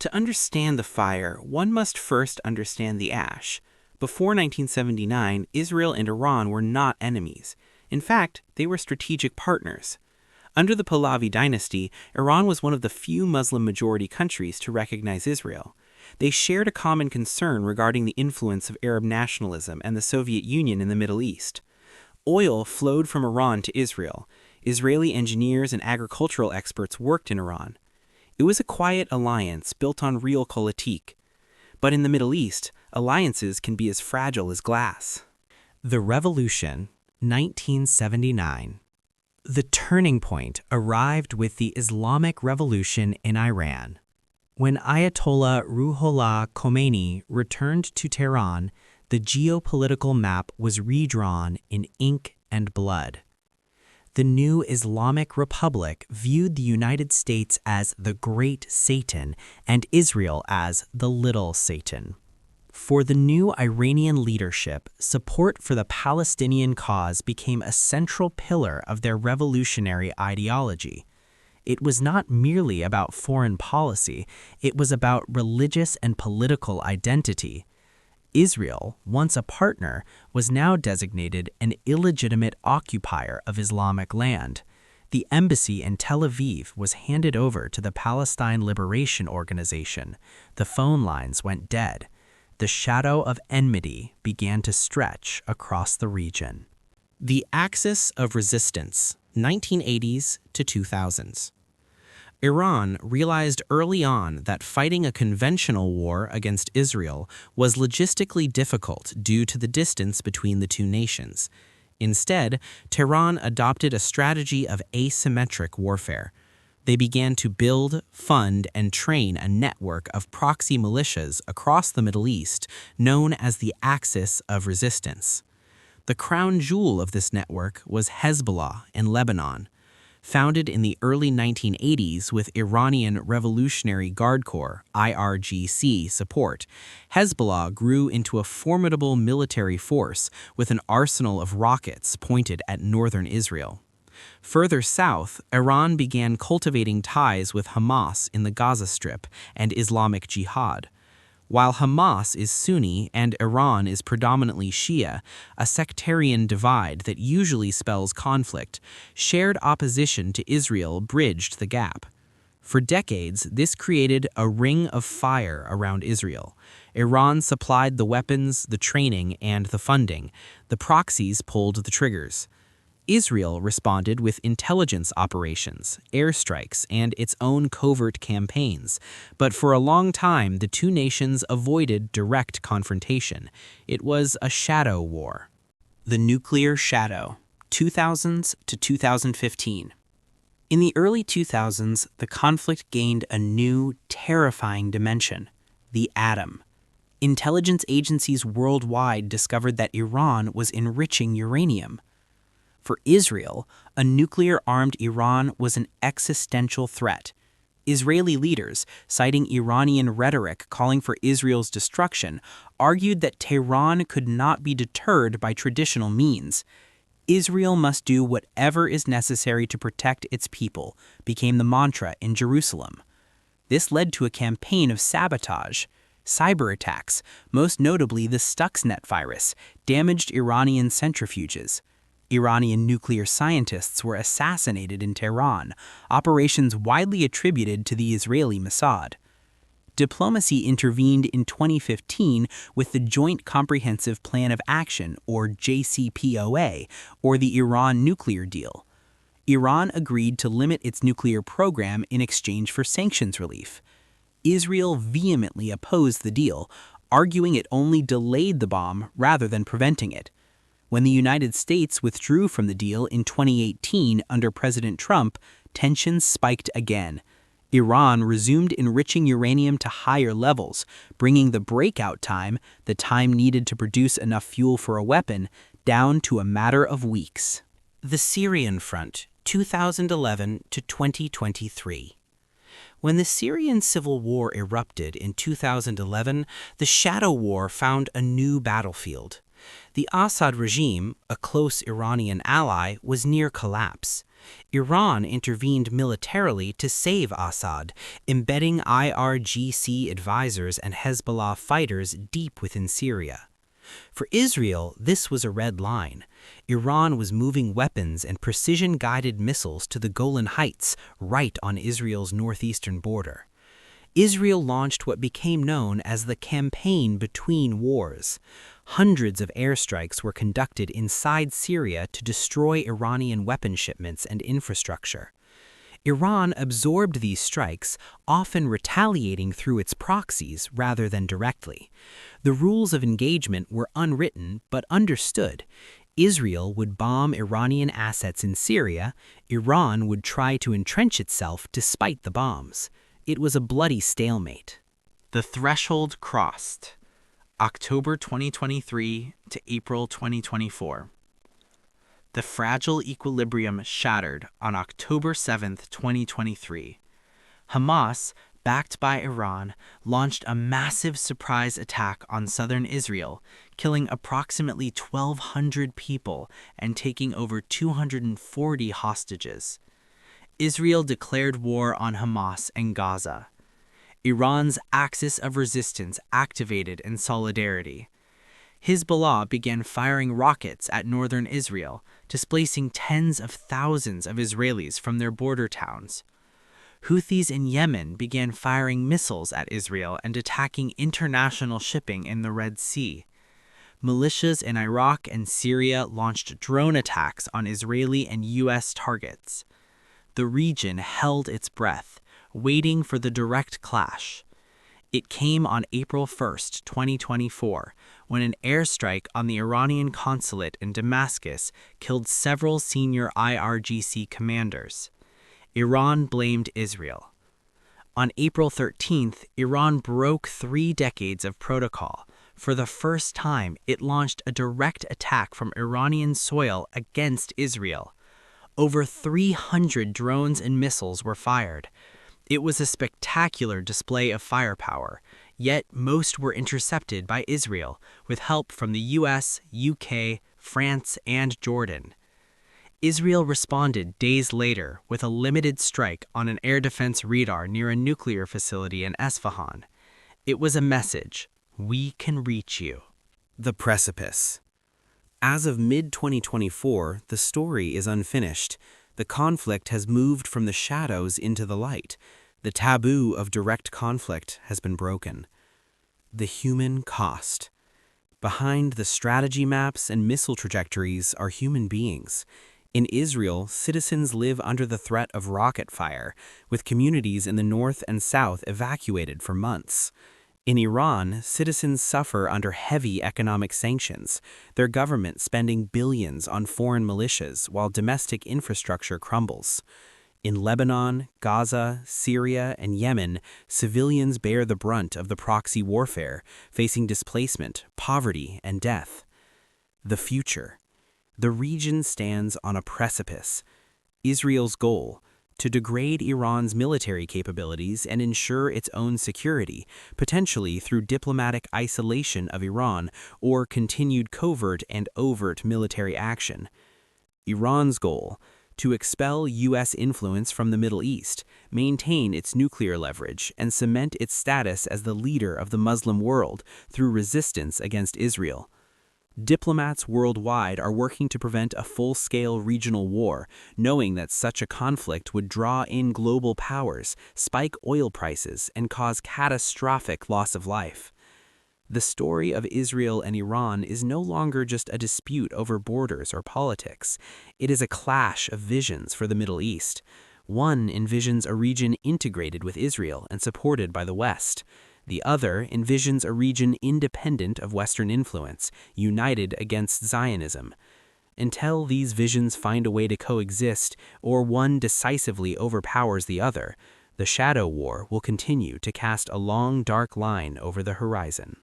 To understand the fire, one must first understand the ash. Before 1979, Israel and Iran were not enemies. In fact, they were strategic partners. Under the Pahlavi dynasty, Iran was one of the few Muslim-majority countries to recognize Israel. They shared a common concern regarding the influence of Arab nationalism and the Soviet Union in the Middle East. Oil flowed from Iran to Israel. Israeli engineers and agricultural experts worked in Iran. It was a quiet alliance built on realpolitik. But in the Middle East, alliances can be as fragile as glass. The Revolution, 1979. The turning point arrived with the Islamic Revolution in Iran. When Ayatollah Ruhollah Khomeini returned to Tehran, the geopolitical map was redrawn in ink and blood. The new Islamic Republic viewed the United States as the Great Satan and Israel as the Little Satan. For the new Iranian leadership, support for the Palestinian cause became a central pillar of their revolutionary ideology. It was not merely about foreign policy, it was about religious and political identity. Israel, once a partner, was now designated an illegitimate occupier of Islamic land. The embassy in Tel Aviv was handed over to the Palestine Liberation Organization. The phone lines went dead. The shadow of enmity began to stretch across the region. The axis of resistance, 1980s to 2000s. Iran realized early on that fighting a conventional war against Israel was logistically difficult due to the distance between the two nations. Instead, Tehran adopted a strategy of asymmetric warfare. They began to build, fund, and train a network of proxy militias across the Middle East known as the Axis of Resistance. The crown jewel of this network was Hezbollah in Lebanon. Founded in the early 1980s with Iranian Revolutionary Guard Corps (IRGC) support, Hezbollah grew into a formidable military force with an arsenal of rockets pointed at northern Israel. Further south, Iran began cultivating ties with Hamas in the Gaza Strip and Islamic Jihad. While Hamas is Sunni and Iran is predominantly Shia, a sectarian divide that usually spells conflict, shared opposition to Israel bridged the gap. For decades, this created a ring of fire around Israel. Iran supplied the weapons, the training, and the funding. The proxies pulled the triggers. Israel responded with intelligence operations, airstrikes, and its own covert campaigns. But for a long time, the two nations avoided direct confrontation. It was a shadow war. The nuclear shadow, 2000s to 2015. In the early 2000s, the conflict gained a new, terrifying dimension: the atom. Intelligence agencies worldwide discovered that Iran was enriching uranium. For Israel, a nuclear-armed Iran was an existential threat. Israeli leaders, citing Iranian rhetoric calling for Israel's destruction, argued that Tehran could not be deterred by traditional means. Israel must do whatever is necessary to protect its people, became the mantra in Jerusalem. This led to a campaign of sabotage. Cyber attacks, most notably the Stuxnet virus, damaged Iranian centrifuges. Iranian nuclear scientists were assassinated in Tehran, operations widely attributed to the Israeli Mossad. Diplomacy intervened in 2015 with the Joint Comprehensive Plan of Action, or JCPOA, or the Iran nuclear deal. Iran agreed to limit its nuclear program in exchange for sanctions relief. Israel vehemently opposed the deal, arguing it only delayed the bomb rather than preventing it. When the United States withdrew from the deal in 2018 under President Trump, tensions spiked again. Iran resumed enriching uranium to higher levels, bringing the breakout time, the time needed to produce enough fuel for a weapon, down to a matter of weeks. The Syrian front, 2011 to 2023. When the Syrian civil war erupted in 2011, the shadow war found a new battlefield. The Assad regime, a close Iranian ally, was near collapse. Iran intervened militarily to save Assad, embedding IRGC advisors and Hezbollah fighters deep within Syria. For Israel, this was a red line. Iran was moving weapons and precision-guided missiles to the Golan Heights, right on Israel's northeastern border. Israel launched what became known as the Campaign Between Wars. Hundreds of airstrikes were conducted inside Syria to destroy Iranian weapon shipments and infrastructure. Iran absorbed these strikes, often retaliating through its proxies rather than directly. The rules of engagement were unwritten but understood. Israel would bomb Iranian assets in Syria. Iran would try to entrench itself despite the bombs. It was a bloody stalemate. The threshold crossed. October 2023 to April 2024. The fragile equilibrium shattered on October 7, 2023. Hamas, backed by Iran, launched a massive surprise attack on southern Israel, killing approximately 1,200 people and taking over 240 hostages. Israel declared war on Hamas and Gaza. Iran's axis of resistance activated in solidarity. Hezbollah began firing rockets at northern Israel, displacing tens of thousands of Israelis from their border towns. Houthis in Yemen began firing missiles at Israel and attacking international shipping in the Red Sea. Militias in Iraq and Syria launched drone attacks on Israeli and U.S. targets. The region held its breath, waiting for the direct clash. It came on April 1, 2024, when an airstrike on the Iranian consulate in Damascus killed several senior IRGC commanders. Iran blamed Israel. On April 13th, Iran broke 3 decades of protocol. For the first time, it launched a direct attack from Iranian soil against Israel. Over 300 drones and missiles were fired. It was a spectacular display of firepower, yet most were intercepted by Israel, with help from the US, UK, France, and Jordan. Israel responded days later with a limited strike on an air defense radar near a nuclear facility in Esfahan. It was a message: we can reach you. The precipice. As of mid-2024, the story is unfinished. The conflict has moved from the shadows into the light. The taboo of direct conflict has been broken. The human cost. Behind the strategy maps and missile trajectories are human beings. In Israel, citizens live under the threat of rocket fire, with communities in the north and south evacuated for months. In Iran, citizens suffer under heavy economic sanctions, their government spending billions on foreign militias while domestic infrastructure crumbles. In Lebanon, Gaza, Syria, and Yemen, civilians bear the brunt of the proxy warfare, facing displacement, poverty, and death. The future. The region stands on a precipice. Israel's goal: to degrade Iran's military capabilities and ensure its own security, potentially through diplomatic isolation of Iran or continued covert and overt military action. Iran's goal: to expel U.S. influence from the Middle East, maintain its nuclear leverage, and cement its status as the leader of the Muslim world through resistance against Israel. Diplomats worldwide are working to prevent a full-scale regional war, knowing that such a conflict would draw in global powers, spike oil prices, and cause catastrophic loss of life. The story of Israel and Iran is no longer just a dispute over borders or politics. It is a clash of visions for the Middle East. One envisions a region integrated with Israel and supported by the West. The other envisions a region independent of Western influence, united against Zionism. Until these visions find a way to coexist, or one decisively overpowers the other, the shadow war will continue to cast a long, dark line over the horizon.